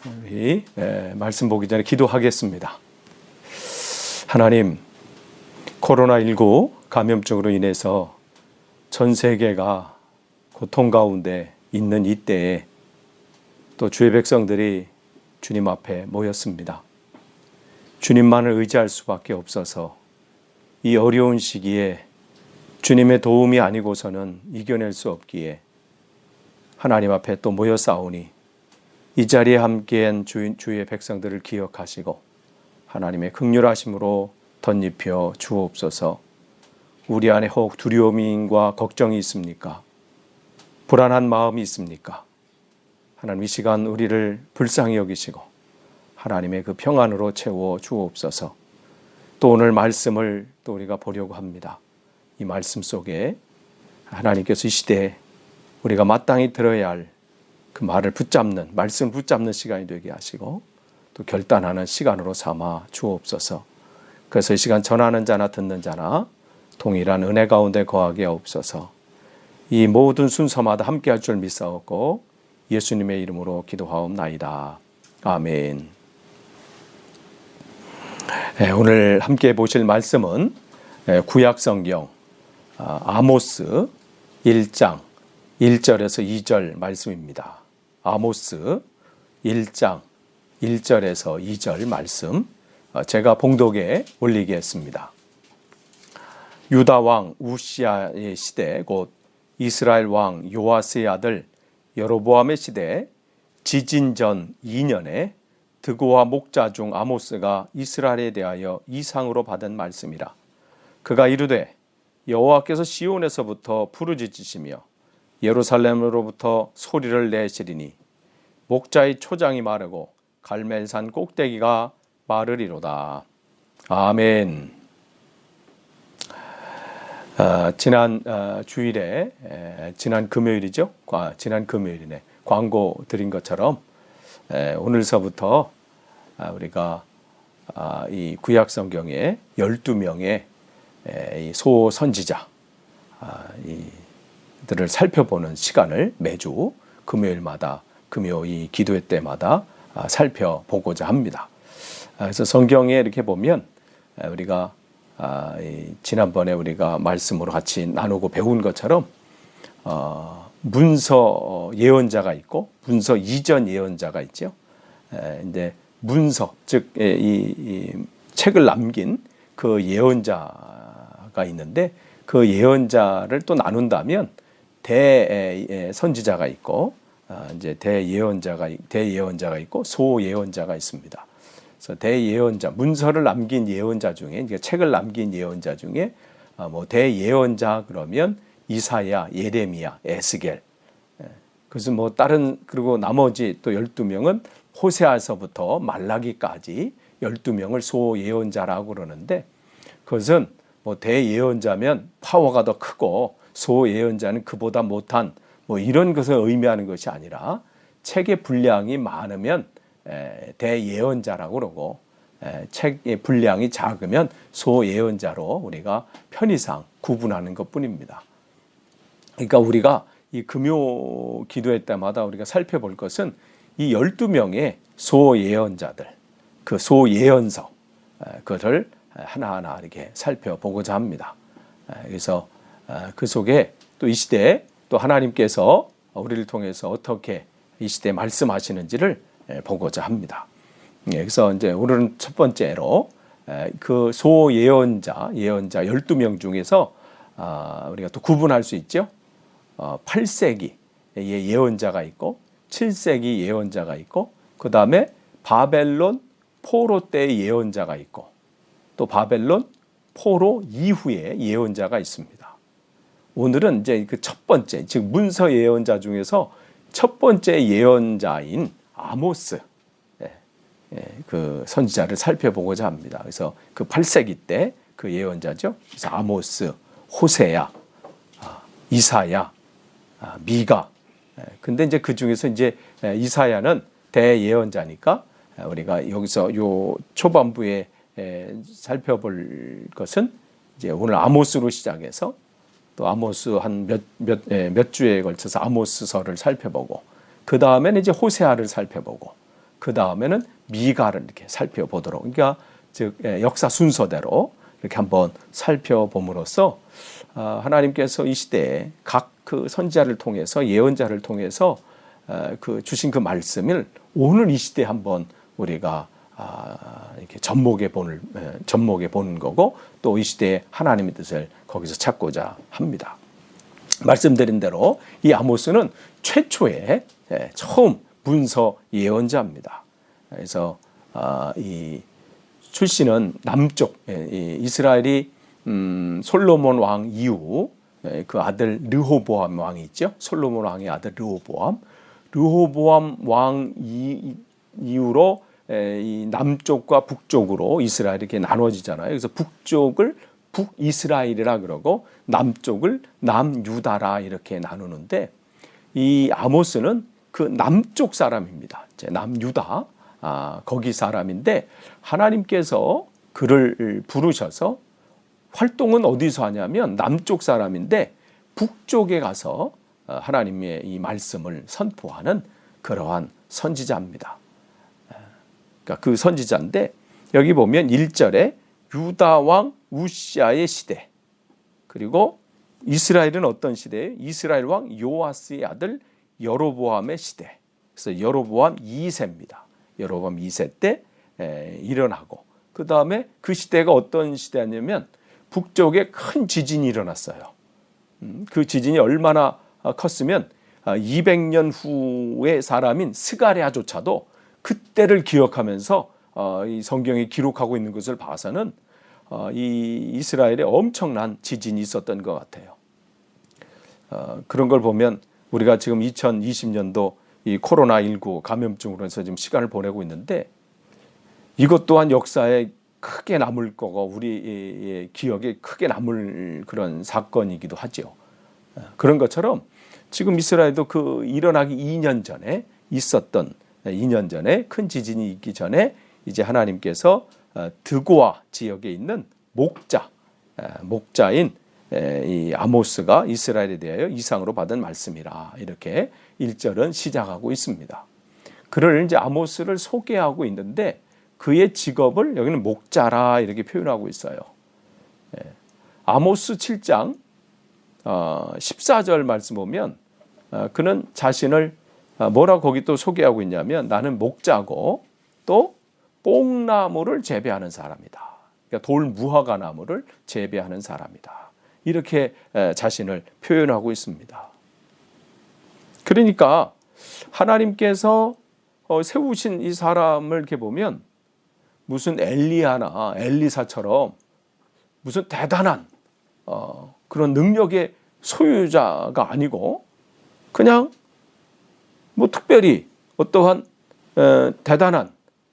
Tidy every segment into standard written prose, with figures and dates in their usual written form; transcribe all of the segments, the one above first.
우리 말씀 보기 전에 기도하겠습니다. 하나님, 코로나19 감염증으로 인해서 전 세계가 고통 가운데 있는 이때에 또 주의 백성들이 주님 앞에 모였습니다. 주님만을 의지할 수밖에 없어서 이 어려운 시기에 주님의 도움이 아니고서는 이겨낼 수 없기에 하나님 앞에 또 모여 싸우니 이 자리에 함께한 주의 백성들을 기억하시고 하나님의 긍휼하심으로 덧입혀 주옵소서. 우리 안에 혹 두려움과 걱정이 있습니까? 불안한 마음이 있습니까? 하나님, 이 시간 우리를 불쌍히 여기시고 하나님의 그 평안으로 채워 주옵소서. 또 오늘 말씀을 또 우리가 보려고 합니다. 이 말씀 속에 하나님께서 이 시대에 우리가 마땅히 들어야 할 그 말을 붙잡는, 말씀을 붙잡는 시간이 되게 하시고 또 결단하는 시간으로 삼아 주옵소서. 그래서 이 시간 전하는 자나 듣는 자나 동일한 은혜 가운데 거하게 하옵소서. 이 모든 순서마다 함께 할 줄 믿사옵고 예수님의 이름으로 기도하옵나이다. 아멘. 오늘 함께 보실 말씀은 구약성경 아모스 1장 1절에서 2절 말씀입니다. 아모스 1장 1절에서 2절 말씀 제가 봉독에 올리겠습니다. 유다 왕 우시아의 시대 곧 이스라엘 왕 요아스의 아들 여로보암의 시대 지진 전 2년에 드고와 목자 중 아모스가 이스라엘에 대하여 이상으로 받은 말씀이라. 그가 이르되 여호와께서 시온에서부터 부르짖으시며 예루살렘으로부터 소리를 내시리니 목자의 초장이 마르고 갈멜산 꼭대기가 마르리로다. 아멘. 지난 주일에 지난 금요일이죠. 지난 금요일이네. 광고 드린 것처럼 오늘서부터 우리가 이 구약성경의 12명의 이 소선지자 이들을 살펴보는 시간을 매주 금요일마다 금요 이 기도회 때마다 살펴보고자 합니다. 그래서 성경에 이렇게 보면 우리가 지난번에 우리가 말씀으로 같이 나누고 배운 것처럼 문서 예언자가 있고 문서 이전 예언자가 있죠. 이제 문서 즉 이 책을 남긴 그 예언자가 있는데 그 예언자를 또 나눈다면 대선지자가 있고 이제 대예언자가 있고 소예언자가 있습니다. 그래서 대예언자 문서를 남긴 예언자 중에 그러니까 책을 남긴 예언자 중에 뭐 대예언자 그러면 이사야, 예레미야, 에스겔. 그래서 뭐 다른 그리고 나머지 또 12명은 호세아서부터 말라기까지 12명을 소예언자라고 그러는데 그것은 뭐 대예언자면 파워가 더 크고 소예언자는 그보다 못한 뭐 이런 것을 의미하는 것이 아니라 책의 분량이 많으면 대예언자라고 그러고 책의 분량이 작으면 소예언자로 우리가 편의상 구분하는 것뿐입니다. 그러니까 우리가 이 금요 기도회 때마다 우리가 살펴볼 것은 이 12명의 소예언자들, 그 소예언서, 그것을 하나하나 이렇게 살펴보고자 합니다. 그래서 그 속에 또 이 시대에 또 하나님께서 우리를 통해서 어떻게 이 시대에 말씀하시는지를 보고자 합니다. 그래서 이제 오늘은 첫 번째로 그 소예언자, 예언자 12명 중에서 우리가 또 구분할 수 있죠. 8세기의 예언자가 있고 7세기 예언자가 있고 그 다음에 바벨론 포로 때의 예언자가 있고 또 바벨론 포로 이후의 예언자가 있습니다. 오늘은 이제 그 첫 번째, 즉 문서 예언자 중에서 첫 번째 예언자인 아모스 그 선지자를 살펴보고자 합니다. 그래서 그 8세기 때 그 예언자죠. 그래서 아모스, 호세야, 이사야, 미가. 근데 이제 그 중에서 이제 이사야는 대예언자니까 우리가 여기서 요 초반부에 살펴볼 것은 이제 오늘 아모스로 시작해서 또 아모스 한 몇 주에 걸쳐서 아모스서를 살펴보고 그 다음에는 이제 호세아를 살펴보고 그 그 다음에는 미가를 이렇게 살펴보도록, 그러니까 즉 역사 순서대로 이렇게 한번 살펴봄으로써 하나님께서 이 시대에 각 그 선지자를 통해서, 예언자를 통해서 그 주신 그 말씀을 오늘 이 시대에 한번 우리가 이렇게 접목해 보는 거고, 또 이 시대에 하나님의 뜻을 거기서 찾고자 합니다. 말씀드린 대로 이 아모스는 최초의 처음 문서 예언자입니다. 그래서 이 출신은 남쪽, 이스라엘이 솔로몬 왕 이후 그 아들 르호보암 왕이 있죠. 솔로몬 왕의 아들 르호보암 왕 이후로 이 남쪽과 북쪽으로 이스라엘이 이렇게 나눠지잖아요. 그래서 북쪽을 북이스라엘이라 그러고 남쪽을 남유다라 이렇게 나누는데, 이 아모스는 그 남쪽 사람입니다. 이제 남유다 거기 사람인데, 하나님께서 그를 부르셔서 활동은 어디서 하냐면 남쪽 사람인데 북쪽에 가서 하나님의 이 말씀을 선포하는 그러한 선지자입니다. 그러니까 그 선지자인데, 여기 보면 1절에 유다 왕 우시아의 시대, 그리고 이스라엘은 어떤 시대예요? 이스라엘 왕 요아스의 아들 여로보암의 시대. 그래서 여로보암 2세입니다. 여로보암 2세 때 일어나고, 그 다음에 그 시대가 어떤 시대냐면 북쪽에 큰 지진이 일어났어요. 그 지진이 얼마나 컸으면 200년 후의 사람인 스가랴조차도 그때를 기억하면서 이 성경에 기록하고 있는 것을 봐서는 이 이스라엘에 엄청난 지진이 있었던 것 같아요. 그런 걸 보면 우리가 지금 2020년도 이 코로나19 감염증으로 해서 지금 시간을 보내고 있는데, 이것 또한 역사에 크게 남을 거고 우리의 기억에 크게 남을 그런 사건이기도 하죠. 그런 것처럼 지금 이스라엘도 그 일어나기 2년 전에 있었던, 2년 전에 큰 지진이 있기 전에 이제 하나님께서 드고아 지역에 있는 목자인 이 아모스가 이스라엘에 대하여 이상으로 받은 말씀이라, 이렇게 1절은 시작하고 있습니다. 그를 이제 아모스를 소개하고 있는데, 그의 직업을 여기는 목자라 이렇게 표현하고 있어요. 아모스 7장 14절 말씀 보면 그는 자신을 뭐라고 거기 또 소개하고 있냐면, 나는 목자고 또 뽕나무를 재배하는 사람이다. 그러니까 돌 무화과 나무를 재배하는 사람이다. 이렇게 자신을 표현하고 있습니다. 그러니까 하나님께서 세우신 이 사람을 이렇게 보면 무슨 엘리야나 엘리사처럼 무슨 대단한 그런 능력의 소유자가 아니고, 그냥 뭐 특별히 어떠한 대단한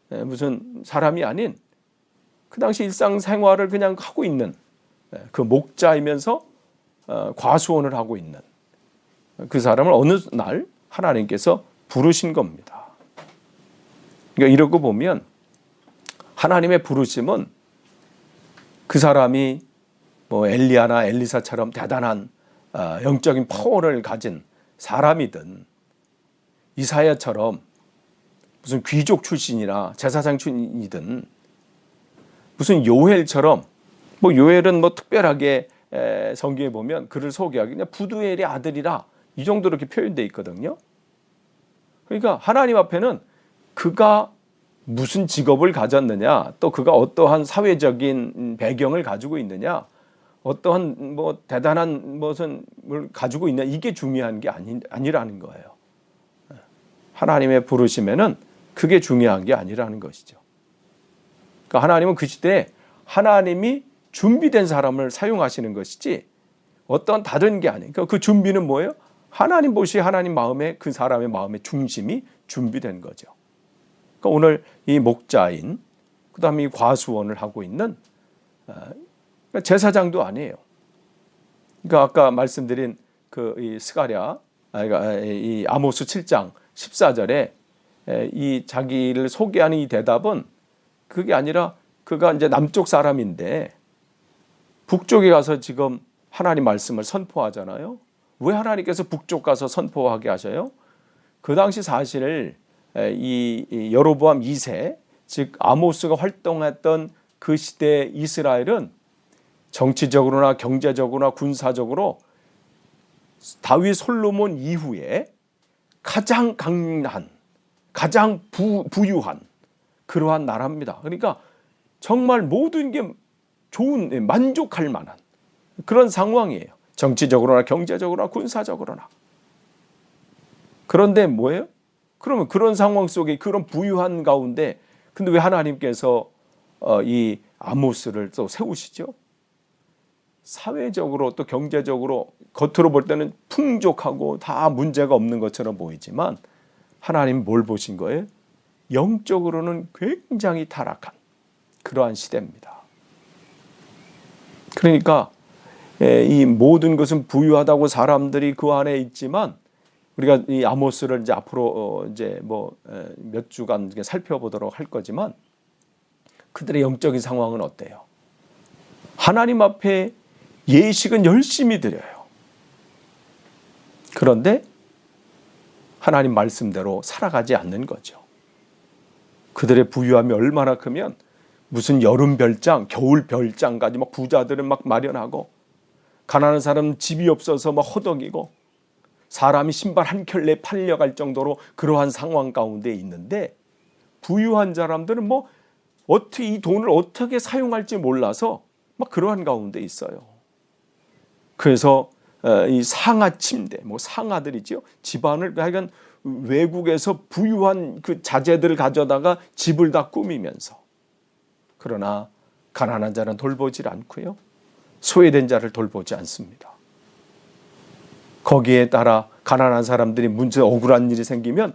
무슨 사람이 아닌 그 당시 일상생활을 그냥 하고 있는 그 목자이면서 과수원을 하고 있는 그 사람을 어느 날 하나님께서 부르신 겁니다. 그러니까 이러고 보면 하나님의 부르심은 그 사람이 뭐 엘리야나 엘리사처럼 대단한 영적인 파워를 가진 사람이든, 이사야처럼 무슨 귀족 출신이나 제사장 출신이든, 무슨 요엘처럼, 뭐 요엘은 뭐 특별하게 성경에 보면 그를 소개하기 그냥 부두엘의 아들이라 이 정도로 이렇게 표현되어 있거든요. 그러니까 하나님 앞에는 그가 무슨 직업을 가졌느냐, 또 그가 어떠한 사회적인 배경을 가지고 있느냐, 어떠한 뭐 대단한 무슨 뭘 가지고 있냐, 이게 중요한 게 아니라는 거예요. 하나님의 부르심에는 그게 중요한 게 아니라는 것이죠. 그러니까 하나님은 그 시대에 하나님이 준비된 사람을 사용하시는 것이지 어떤 다른 게 아니에요. 그러니까 그 준비는 뭐예요? 하나님 보시 하나님 마음에, 그 사람의 마음의 중심이 준비된 거죠. 그러니까 오늘 이 목자인, 그 다음에 이 과수원을 하고 있는 제사장도 아니에요. 그러니까 아까 말씀드린 그 이 스가랴, 이 아모스 7장 14절에 이 자기를 소개하는 이 대답은 그게 아니라 그가 이제 남쪽 사람인데 북쪽에 가서 지금 하나님 말씀을 선포하잖아요. 왜 하나님께서 북쪽 가서 선포하게 하셔요? 그 당시 사실 이 여로보암 2세, 즉 아모스가 활동했던 그 시대 이스라엘은 정치적으로나 경제적으로나 군사적으로 다윗 솔로몬 이후에 가장 강한, 가장 부유한 그러한 나라입니다. 그러니까 정말 모든 게 좋은, 만족할 만한 그런 상황이에요. 정치적으로나 경제적으로나 군사적으로나. 그런데 뭐예요? 그러면 그런 상황 속에, 그런 부유한 가운데 근데 왜 하나님께서 이 아모스를 또 세우시죠? 사회적으로 또 경제적으로 겉으로 볼 때는 풍족하고 다 문제가 없는 것처럼 보이지만 하나님 뭘 보신 거예요? 영적으로는 굉장히 타락한 그러한 시대입니다. 그러니까 이 모든 것은 부유하다고 사람들이 그 안에 있지만 우리가 이 아모스를 이제 앞으로 이제 뭐 몇 주간 살펴보도록 할 거지만 그들의 영적인 상황은 어때요? 하나님 앞에 예식은 열심히 드려요. 그런데 하나님 말씀대로 살아가지 않는 거죠. 그들의 부유함이 얼마나 크면 무슨 여름 별장, 겨울 별장까지 막 부자들은 막 마련하고 가난한 사람은 집이 없어서 막 허덕이고 사람이 신발 한 켤레 팔려갈 정도로 그러한 상황 가운데 있는데 부유한 사람들은 뭐 어떻게 이 돈을 어떻게 사용할지 몰라서 막 그러한 가운데 있어요. 그래서 이 상하 침대, 뭐 상하들이죠. 집안을 하여간 외국에서 부유한 그 자재들을 가져다가 집을 다 꾸미면서 그러나 가난한 자는 돌보질 않고요. 소외된 자를 돌보지 않습니다. 거기에 따라 가난한 사람들이 문제 억울한 일이 생기면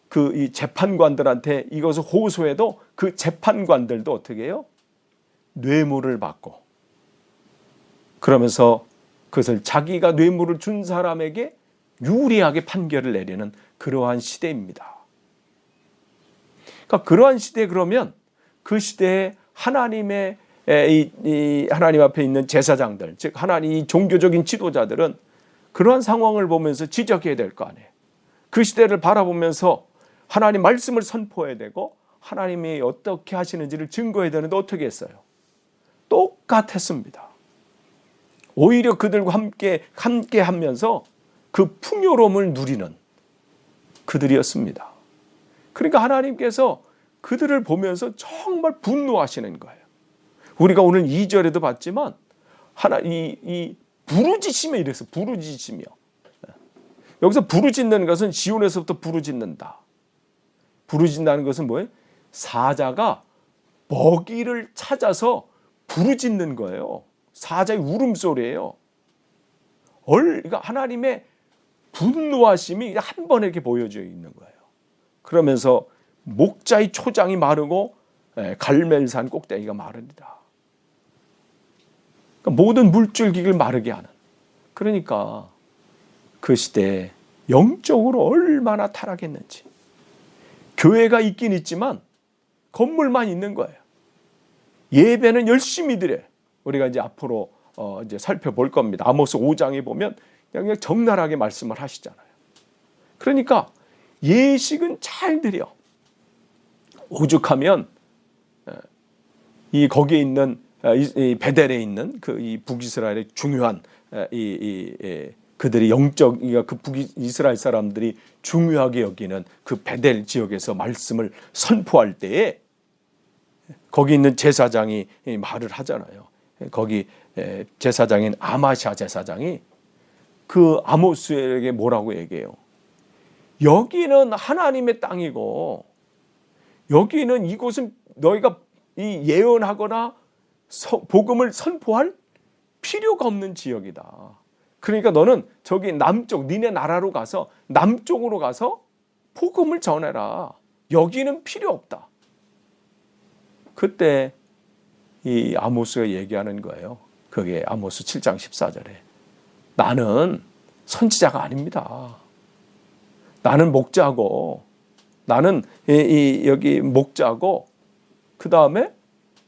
그 이 재판관들한테 이것을 호소해도 그 재판관들도 어떻게 해요? 뇌물을 받고 그러면서 그것을 자기가 뇌물을 준 사람에게 유리하게 판결을 내리는 그러한 시대입니다. 그러니까 그러한 시대에 그러면 그 시대에 하나님의 이 하나님 앞에 있는 제사장들, 즉 하나님 종교적인 지도자들은 그러한 상황을 보면서 지적해야 될 거 아니에요. 그 시대를 바라보면서 하나님 말씀을 선포해야 되고 하나님이 어떻게 하시는지를 증거해야 되는데 어떻게 했어요? 똑같았습니다. 오히려 그들과 함께 하면서 그 풍요로움을 누리는 그들이었습니다. 그러니까 하나님께서 그들을 보면서 정말 분노하시는 거예요. 우리가 오늘 2절에도 봤지만 이 부르짖으며 이래서 부르짖으며 여기서 부르짖는 것은 시온에서부터 부르짖는다. 부르짖는다는 것은 뭐예요? 사자가 먹이를 찾아서 부르짖는 거예요. 사자의 울음소리예요. 그러니까 하나님의 분노하심이 한 번에 이렇게 보여져 있는 거예요. 그러면서 목자의 초장이 마르고 갈멜산 꼭대기가 마르리라. 그러니까 모든 물줄기를 마르게 하는. 그러니까 그 시대에 영적으로 얼마나 타락했는지. 교회가 있긴 있지만 건물만 있는 거예요. 예배는 열심히 드려요. 우리가 이제 앞으로 이제 살펴볼 겁니다. 아모스 5장에 보면 그냥 적나라하게 말씀을 하시잖아요. 그러니까 예식은 잘 드려. 오죽하면 이 거기에 있는 이 베델에 있는 그 이 북이스라엘의 중요한 그들이 영적 그 북이스라엘 사람들이 중요하게 여기는 그 베델 지역에서 말씀을 선포할 때에 거기 있는 제사장이 말을 하잖아요. 거기 제사장인 아마샤 제사장이 그 아모스에게 뭐라고 얘기해요? 여기는 하나님의 땅이고 여기는 이곳은 너희가 이 예언하거나 복음을 선포할 필요가 없는 지역이다. 그러니까 너는 저기 남쪽 니네 나라로 가서 남쪽으로 가서 복음을 전해라. 여기는 필요 없다. 그때 이 아모스가 얘기하는 거예요. 그게 아모스 7장 14절에 나는 선지자가 아닙니다. 나는 목자고 나는 여기 목자고 그 다음에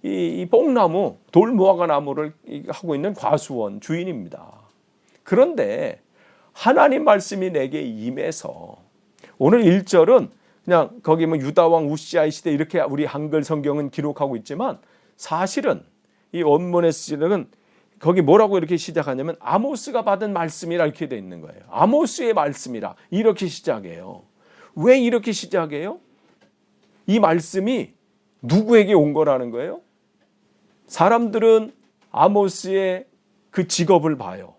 이 뽕나무 돌무화과 나무를 하고 있는 과수원 주인입니다. 그런데 하나님 말씀이 내게 임해서 오늘 1절은 그냥 거기 뭐 유다 왕 우시아의 시대 이렇게 우리 한글 성경은 기록하고 있지만 사실은 이 원문의 시작은 거기 뭐라고 이렇게 시작하냐면 아모스가 받은 말씀이라 이렇게 돼 있는 거예요. 아모스의 말씀이라 이렇게 시작해요. 왜 이렇게 시작해요? 이 말씀이 누구에게 온 거라는 거예요? 사람들은 아모스의 그 직업을 봐요.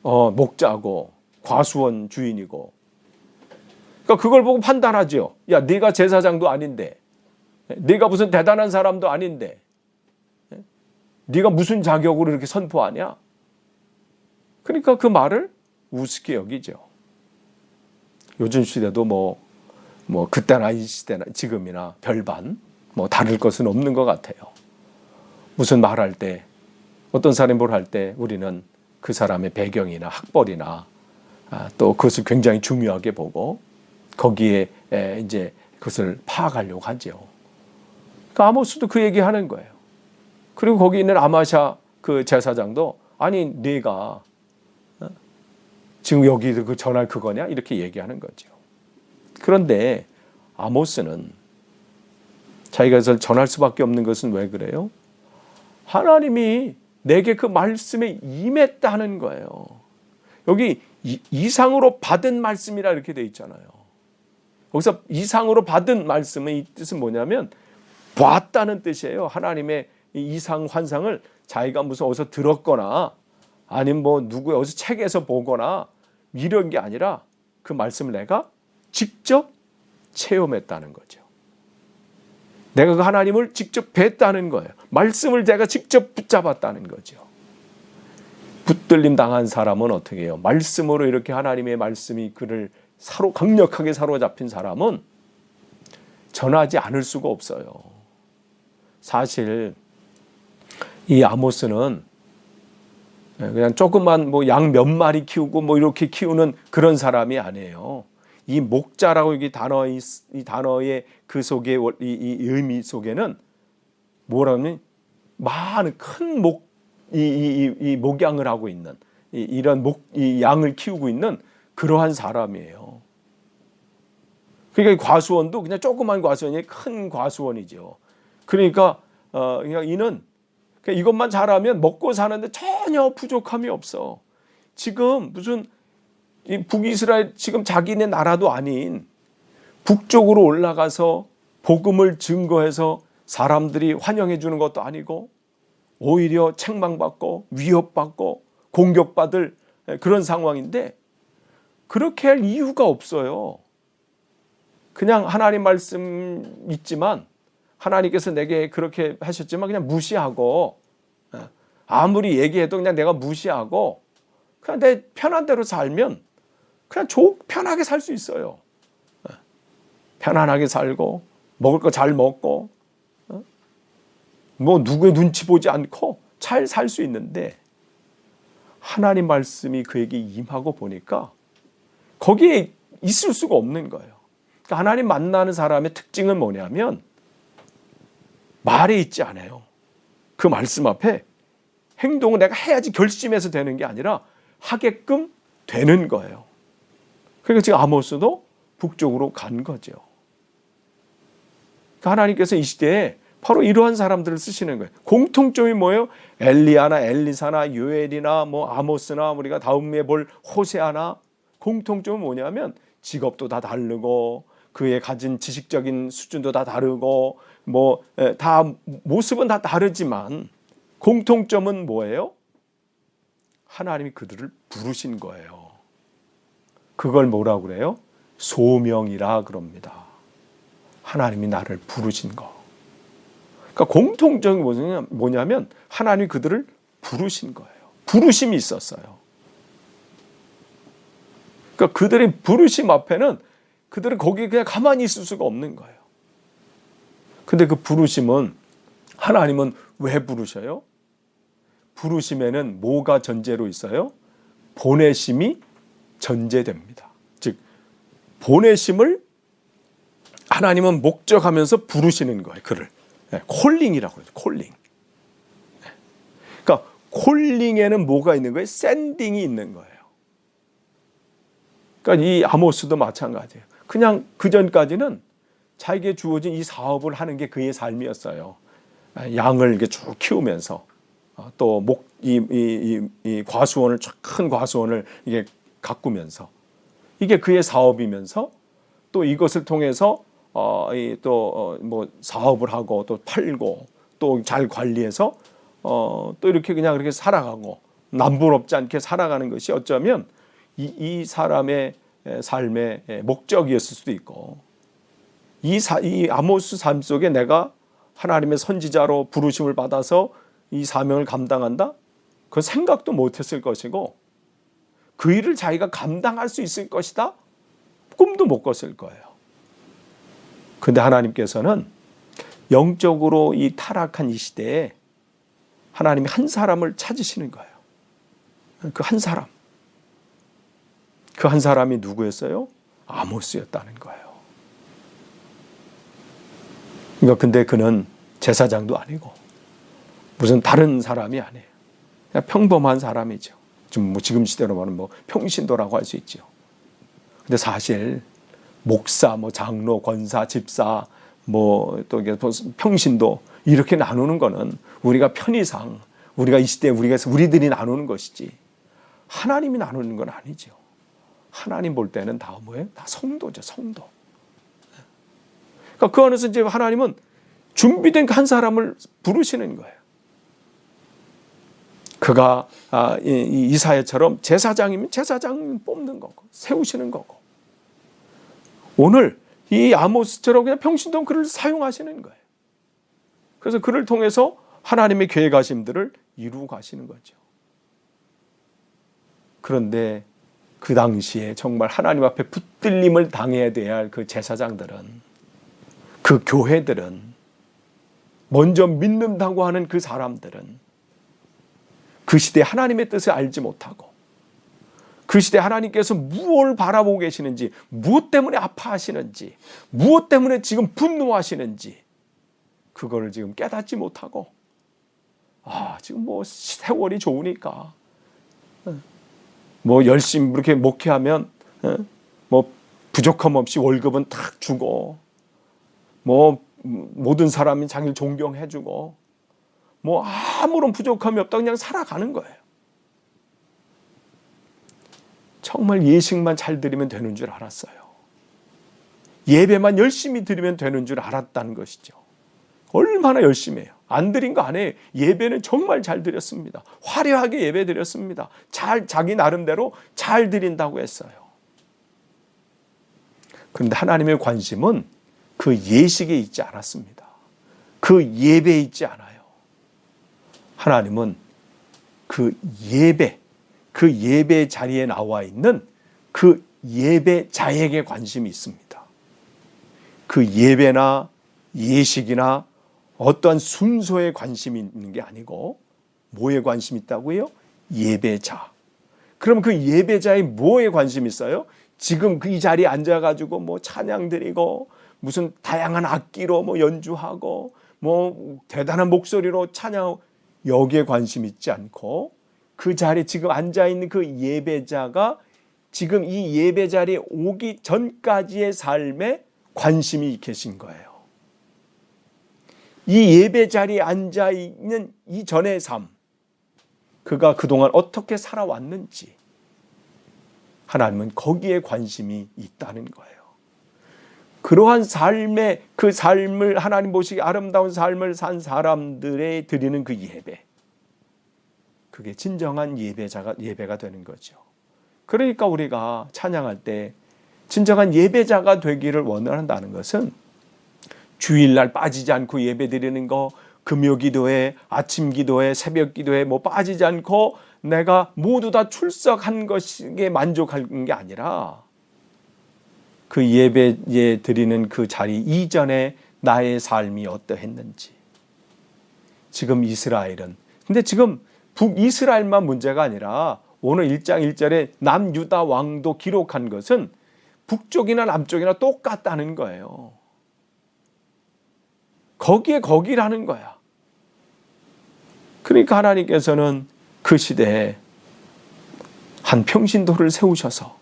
목자고 과수원 주인이고. 그러니까 그걸 보고 판단하죠. 야, 네가 제사장도 아닌데, 네가 무슨 대단한 사람도 아닌데, 네가 무슨 자격으로 이렇게 선포하냐? 그러니까 그 말을 우습게 여기죠. 요즘 시대도 뭐 그때나 이 시대나 지금이나 별반 뭐 다를 것은 없는 것 같아요. 무슨 말할 때 어떤 사람이 뭘 할 때 우리는 그 사람의 배경이나 학벌이나 또 그것을 굉장히 중요하게 보고 거기에 이제 그것을 파악하려고 하죠. 그러니까 아모스도 그 얘기하는 거예요. 그리고 거기 있는 아마샤 그 제사장도 아니 네가 지금 여기 그 전할 그거냐 이렇게 얘기하는 거죠. 그런데 아모스는 자기가 그것을 전할 수밖에 없는 것은 왜 그래요? 하나님이 내게 그 말씀에 임했다는 거예요. 여기 이상으로 받은 말씀이라 이렇게 돼 있잖아요. 여기서 이상으로 받은 말씀의 이 뜻은 뭐냐면 봤다는 뜻이에요. 하나님의 이상 환상을 자기가 무슨 어디서 들었거나 아니면 뭐 누구 어디서 책에서 보거나 이런 게 아니라 그 말씀을 내가 직접 체험했다는 거죠. 내가 그 하나님을 직접 뵀다는 거예요. 말씀을 내가 직접 붙잡았다는 거죠. 붙들림 당한 사람은 어떻게 해요? 말씀으로 이렇게 하나님의 말씀이 그를 강력하게 사로잡힌 사람은 전하지 않을 수가 없어요. 사실 이 아모스는 그냥 조그만 뭐 양 몇 마리 키우고 뭐 이렇게 키우는 그런 사람이 아니에요. 이 목자라고 이 단어의 그 속에 이 의미 속에는 뭐라면 많은 큰 목양을 하고 있는 이런 이 양을 키우고 있는 그러한 사람이에요. 그러니까 과수원도 그냥 조그만 과수원이 큰 과수원이죠. 그러니까 그냥 이는 이것만 잘하면 먹고 사는데 전혀 부족함이 없어. 지금 무슨 북이스라엘 지금 자기네 나라도 아닌 북쪽으로 올라가서 복음을 증거해서 사람들이 환영해 주는 것도 아니고 오히려 책망받고 위협받고 공격받을 그런 상황인데 그렇게 할 이유가 없어요. 그냥 하나님 말씀 있지만 하나님께서 내게 그렇게 하셨지만 그냥 무시하고 아무리 얘기해도 그냥 내가 무시하고 그냥 내 편한 대로 살면 그냥 편하게 살 수 있어요. 편안하게 살고 먹을 거 잘 먹고 뭐 누구의 눈치 보지 않고 잘 살 수 있는데 하나님 말씀이 그에게 임하고 보니까 거기에 있을 수가 없는 거예요. 그러니까 하나님 만나는 사람의 특징은 뭐냐면 말에 있지 않아요. 그 말씀 앞에 행동을 내가 해야지 결심해서 되는 게 아니라 하게끔 되는 거예요. 그러니까 지금 아모스도 북쪽으로 간 거죠. 그러니까 하나님께서 이 시대에 바로 이러한 사람들을 쓰시는 거예요. 공통점이 뭐예요? 엘리야나 엘리사나 요엘이나 뭐 아모스나 우리가 다음에 볼 호세아나 공통점은 뭐냐면 직업도 다 다르고 그의 가진 지식적인 수준도 다 다르고 뭐 다 모습은 다 다르지만 공통점은 뭐예요? 하나님이 그들을 부르신 거예요. 그걸 뭐라고 그래요? 소명이라 그럽니다. 하나님이 나를 부르신 거. 그러니까 공통점이 뭐냐면 하나님이 그들을 부르신 거예요. 부르심이 있었어요. 그러니까 그들의 부르심 앞에는 그들은 거기 그냥 가만히 있을 수가 없는 거예요. 근데 그 부르심은 하나님은 왜 부르셔요? 부르심에는 뭐가 전제로 있어요? 보내심이 전제됩니다. 즉 보내심을 하나님은 목적하면서 부르시는 거예요. 그를 콜링이라고 해요. 콜링. 그러니까 콜링에는 뭐가 있는 거예요? 샌딩이 있는 거예요. 그러니까 이 아모스도 마찬가지예요. 그냥 그 전까지는 자기에게 주어진 이 사업을 하는 게 그의 삶이었어요. 양을 이렇게 쭉 키우면서 또 이 과수원을 큰 과수원을 이게 가꾸면서 이게 그의 사업이면서 또 이것을 통해서 또 뭐 사업을 하고 또 팔고 또 잘 관리해서 또 이렇게 그냥 그렇게 살아가고 남부럽지 않게 살아가는 것이 어쩌면 이 사람의 삶의 목적이었을 수도 있고 이 아모스 삶 속에 내가 하나님의 선지자로 부르심을 받아서 이 사명을 감당한다? 그 생각도 못했을 것이고 그 일을 자기가 감당할 수 있을 것이다? 꿈도 못 꿨을 거예요. 그런데 하나님께서는 영적으로 이 타락한 이 시대에 하나님이 한 사람을 찾으시는 거예요. 그 한 사람. 그 한 사람이 누구였어요? 아모스였다는 거예요. 그러니까 근데 그는 제사장도 아니고 무슨 다른 사람이 아니에요. 그냥 평범한 사람이죠. 지금 시대로 말하면 평신도라고 할 수 있죠. 근데 사실 목사, 장로, 권사, 집사, 또 평신도 이렇게 나누는 거는 우리가 편의상 우리가 이 시대에 우리들이 나누는 것이지 하나님이 나누는 건 아니죠. 하나님 볼 때는 다 뭐예요? 다 성도죠, 성도. 그러니까 그 안에서 이제 하나님은 준비된 한 사람을 부르시는 거예요. 그가 이사야처럼 제사장이면 제사장 뽑는 거고 세우시는 거고 오늘 이 아모스처럼 그냥 평신도 그를 사용하시는 거예요. 그래서 그를 통해서 하나님의 계획하심들을 이루고 가시는 거죠. 그런데 그 당시에 정말 하나님 앞에 붙들림을 당해야 할 그 제사장들은 그 교회들은 먼저 믿는다고 하는 그 사람들은 그 시대에 하나님의 뜻을 알지 못하고 그 시대에 하나님께서 무엇을 바라보고 계시는지 무엇 때문에 아파하시는지 무엇 때문에 지금 분노하시는지 그거를 지금 깨닫지 못하고 지금 세월이 좋으니까 열심히 그렇게 목회하면 부족함 없이 월급은 탁 주고 모든 사람이 자기를 존경해주고 아무런 부족함이 없다 그냥 살아가는 거예요. 정말 예식만 잘 드리면 되는 줄 알았어요. 예배만 열심히 드리면 되는 줄 알았다는 것이죠. 얼마나 열심히 해요. 안 드린 거 아니에요. 예배는 정말 잘 드렸습니다. 화려하게 예배 드렸습니다. 자기 나름대로 잘 드린다고 했어요. 그런데 하나님의 관심은 그 예식에 있지 않았습니다. 그 예배에 있지 않아요. 하나님은 그 예배 자리에 나와 있는 그 예배자에게 관심이 있습니다. 그 예배나 예식이나 어떠한 순서에 관심이 있는 게 아니고 뭐에 관심이 있다고요? 예배자. 그럼 그 예배자의 뭐에 관심이 있어요? 지금 이 자리에 앉아가지고 찬양 드리고 무슨 다양한 악기로 연주하고 대단한 목소리로 찬양하고 여기에 관심 있지 않고 그 자리에 지금 앉아있는 그 예배자가 지금 이 예배 자리에 오기 전까지의 삶에 관심이 계신 거예요. 이 예배 자리에 앉아있는 이전의 삶, 그가 그동안 어떻게 살아왔는지 하나님은 거기에 관심이 있다는 거예요. 그러한 그 삶을 하나님 보시기에 아름다운 삶을 산 사람들에 드리는 그 예배, 그게 진정한 예배가 되는 거죠. 그러니까 우리가 찬양할 때 진정한 예배자가 되기를 원한다는 것은 주일날 빠지지 않고 예배 드리는 거, 금요 기도회, 아침 기도회, 새벽 기도회 빠지지 않고 내가 모두 다 출석한 것에 만족하는 게 아니라 그 예배에 드리는 그 자리 이전에 나의 삶이 어떠했는지. 지금 이스라엘은, 근데 지금 북이스라엘만 문제가 아니라 오늘 1장 1절에 남유다 왕도 기록한 것은 북쪽이나 남쪽이나 똑같다는 거예요. 거기라는 거야. 그러니까 하나님께서는 그 시대에 한 평신도를 세우셔서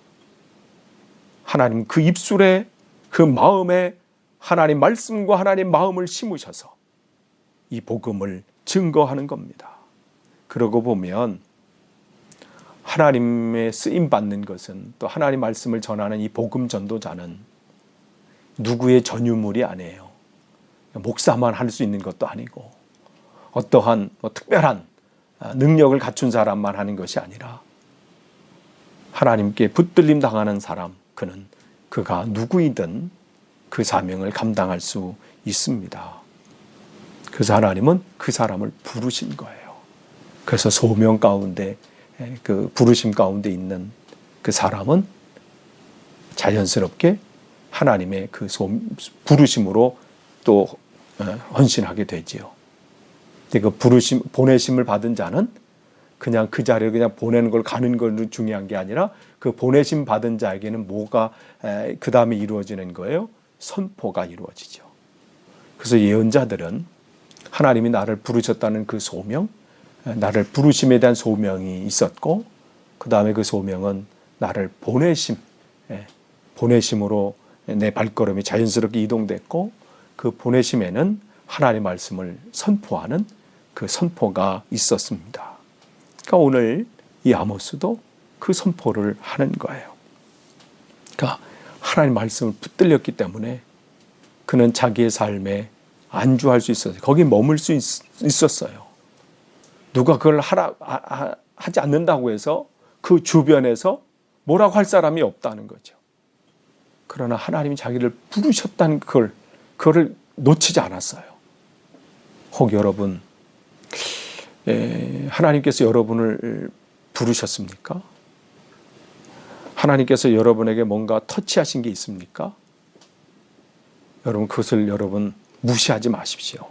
하나님 그 입술에 그 마음에 하나님 말씀과 하나님 마음을 심으셔서 이 복음을 증거하는 겁니다. 그러고 보면 하나님의 쓰임 받는 것은, 또 하나님 말씀을 전하는 이 복음 전도자는 누구의 전유물이 아니에요. 목사만 할 수 있는 것도 아니고 어떠한 특별한 능력을 갖춘 사람만 하는 것이 아니라 하나님께 붙들림 당하는 사람, 그가 누구이든 그 사명을 감당할 수 있습니다. 그래서 하나님은 그 사람을 부르신 거예요. 그래서 소명 가운데, 그 부르심 가운데 있는 그 사람은 자연스럽게 하나님의 그 부르심으로 또 헌신하게 되지요. 그 보내심을 받은 자는 그냥 그 자리에 그냥 보내는 걸, 가는 걸 중요한 게 아니라 그 보내심 받은 자에게는 뭐가 그 다음에 이루어지는 거예요? 선포가 이루어지죠. 그래서 예언자들은 하나님이 나를 부르셨다는 그 소명, 나를 부르심에 대한 소명이 있었고, 그 다음에 그 소명은 나를 보내심으로 내 발걸음이 자연스럽게 이동됐고, 그 보내심에는 하나님의 말씀을 선포하는 그 선포가 있었습니다. 그러니까 오늘 이 아모스도 그 선포를 하는 거예요. 그러니까 하나님 말씀을 붙들렸기 때문에 그는 자기의 삶에 안주할 수 있었어요. 거기 머물 수 있었어요. 누가 그걸 하지 않는다고 해서 그 주변에서 뭐라고 할 사람이 없다는 거죠. 그러나 하나님이 자기를 부르셨다는 그거를 놓치지 않았어요. 혹 여러분, 하나님께서 여러분을 부르셨습니까? 하나님께서 여러분에게 뭔가 터치하신 게 있습니까? 여러분, 그것을 무시하지 마십시오.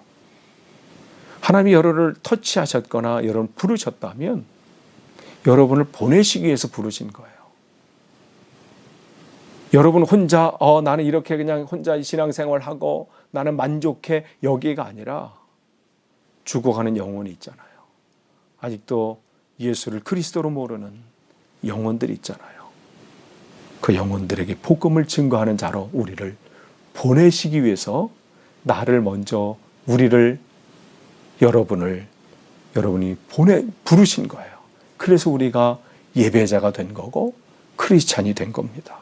하나님이 여러분을 터치하셨거나 여러분 부르셨다면 여러분을 보내시기 위해서 부르신 거예요. 여러분 혼자 나는 이렇게 그냥 혼자 신앙생활하고 나는 만족해, 여기가 아니라 죽어가는 영혼이 있잖아요. 아직도 예수를 그리스도로 모르는 영혼들이 있잖아요. 그 영혼들에게 복음을 증거하는 자로 우리를 보내시기 위해서 나를 먼저, 여러분이 부르신 거예요. 그래서 우리가 예배자가 된 거고 크리스찬이 된 겁니다.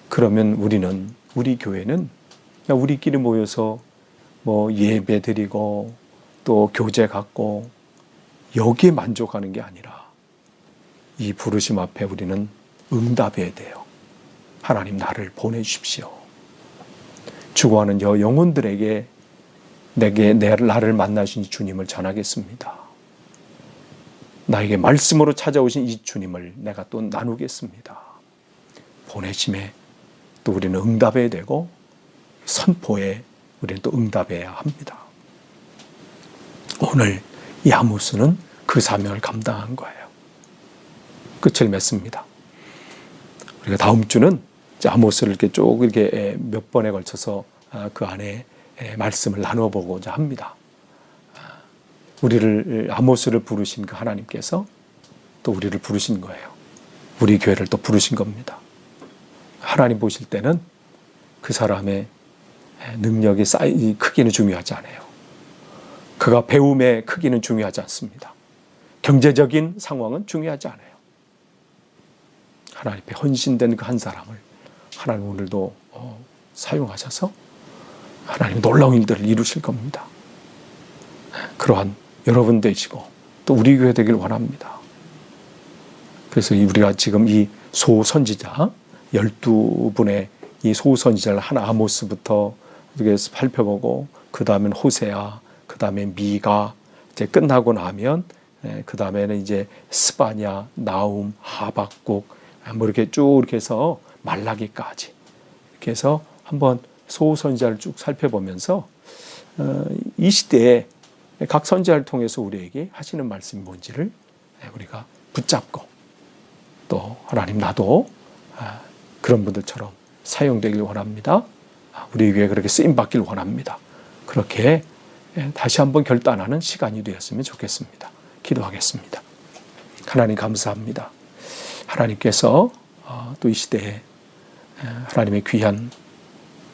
그러면 우리 교회는 그냥 우리끼리 모여서 예배 드리고 또 교제 갖고 여기에 만족하는 게 아니라 이 부르심 앞에 우리는 응답해야 돼요. 하나님, 나를 보내주십시오. 죽어가는 영혼들에게 나를 만나신 주님을 전하겠습니다. 나에게 말씀으로 찾아오신 이 주님을 내가 또 나누겠습니다. 보내심에 또 우리는 응답해야 되고 선포에 우리는 또 응답해야 합니다. 오늘 이 아모스는 그 사명을 감당한 거예요. 끝을 맺습니다. 우리가 다음 주는 아모스를 이렇게 몇 번에 걸쳐서 그 안에 말씀을 나눠보고자 합니다. 아모스를 부르신 그 하나님께서 또 우리를 부르신 거예요. 우리 교회를 또 부르신 겁니다. 하나님 보실 때는 그 사람의 능력의 크기는 중요하지 않아요. 그가 배움의 크기는 중요하지 않습니다. 경제적인 상황은 중요하지 않아요. 하나님 앞에 헌신된 그 한 사람을 하나님 오늘도 사용하셔서 하나님 놀라운 일들을 이루실 겁니다. 그러한 여러분 되시고 또 우리 교회 되길 원합니다. 그래서 우리가 지금 이 소선지자 12분의 이 소선지자를 아모스부터 이렇게 살펴보고 그 다음엔 호세아, 그 다음에 미가 이제 끝나고 나면 그 다음에는 이제 스바냐, 나움, 하박국 이렇게 쭉 이렇게 해서 말라기까지 이렇게 해서 한번 소선지자를 쭉 살펴보면서 이 시대에 각 선지자를 통해서 우리에게 하시는 말씀이 뭔지를 우리가 붙잡고 또 하나님 나도 그런 분들처럼 사용되길 원합니다. 우리 교회 그렇게 쓰임받길 원합니다. 그렇게 다시 한번 결단하는 시간이 되었으면 좋겠습니다. 기도하겠습니다. 하나님 감사합니다. 하나님께서 또 이 시대에 하나님의 귀한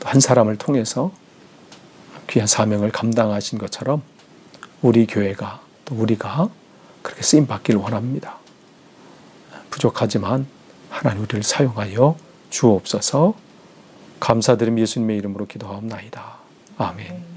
또 한 사람을 통해서 귀한 사명을 감당하신 것처럼 우리 교회가 또 우리가 그렇게 쓰임 받기를 원합니다. 부족하지만 하나님 우리를 사용하여 주옵소서. 감사드리며 예수님의 이름으로 기도하옵나이다. 아멘.